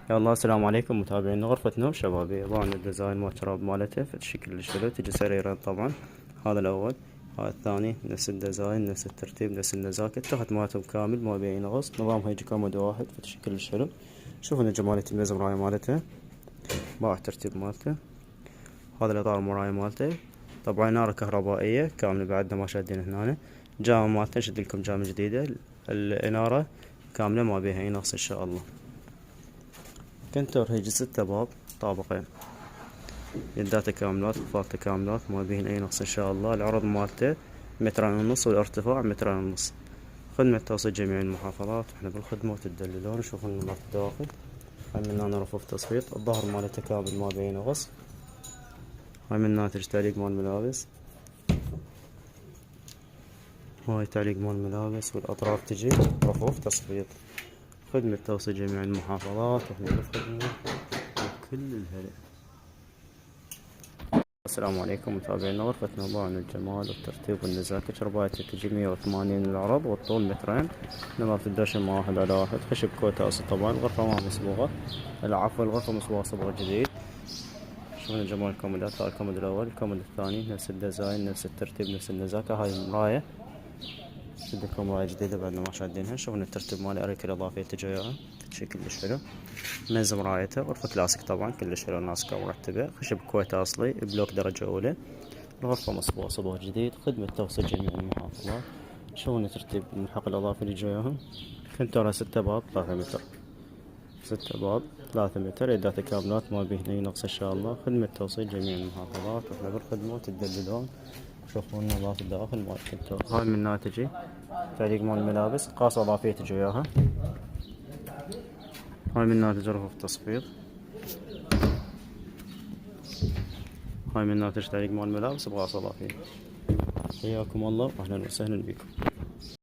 يلا السلام عليكم متابعين غرفة نوم شبابي. طبعا الديزاين مال الشراب مالته في الشكل الحلو، تجي سريرين طبعا. هذا الأول، هذا الثاني نفس الديزاين نفس الترتيب نفس النزاكة، التخت مالتهم كامل ما بين غص، نظامها يجي كومود واحد في الشكل الحلو. شوفوا جمالية المزراية مالته مع الترتيب مالته. هذا الإطار المراية مالته، طبعا نارة كهربائية كاملة بعدنا ما شادين هنا. جامة مالته نشد لكم جامة جديدة، الإنارة كاملة ما بيها أي نقص إن شاء الله. كنتر هيجي 6 باب طابقين، يداته كاملات وفاته كاملات ما بيهن اي نقص ان شاء الله. العرض مالته 2.5 متر والارتفاع 2.5 متر. خدمة توصيل جميع المحافظات، واحنا بالخدمة وتدللون. شوفوا النظافة الداخل، هاي من هنا رفوف تصفيط. الظهر مالته كامل ما بينه غص. هاي من ناتج تعليق مال ملابس، هاي تعليق مال ملابس، والاطراف تجي رفوف تصفيط. خدمة توصيل جميع المحافظات، واحنا بالخدمة وكل الهلا. السلام عليكم متابعينا غرفة نوم عن الجمال والترتيب والنزاكة. شربايته تجي 180 العرض والطول مترين. نظافة الدشم 1 على 1، خشب كوتاس. طبعا الغرفة ما مصبوغة، العفو الغرفة مصبوغة صبغة جديد. شوفوا جمال الكومودات، هذا الكومود الأول، الكومود الثاني نفس الديزاين نفس الترتيب نفس النزاكة. هاي مراية، بدكم مراية جديدة بعدنا ما شادينها. شوفوا الترتيب مالي، أريكة الإضافية تجي وياها شكل كلش حلو. منز مرايته، غرفة كلاسيك طبعا كلش حلو ناسكة ومرتبة. خشب كويت أصلي، بلوك درجة أولى. الغرفة مصبوغة صبغ جديد. خدمة توصيل جميع المحافظات. شوفوا ترتيب الملحق الإضافي اللي جواهم. كنتورة 6 باب 3 متر، 6 باب 3 متر، يدات كابلات ما بيه أي نقص إن شاء الله. خدمة توصيل جميع المحافظات، وإحنا بالخدمة تدللون. شوفوا نظافة الداخل مال الكنتور. هاي من ناتجي تعليق مال الملابس، قاصة إضافية تجي وياها. هاي من ناتج رفوف تصفيط. هاي من ناتج تعليق مال الملابس بقاصة إضافية. حياكم الله وأهلا وسهلا بكم.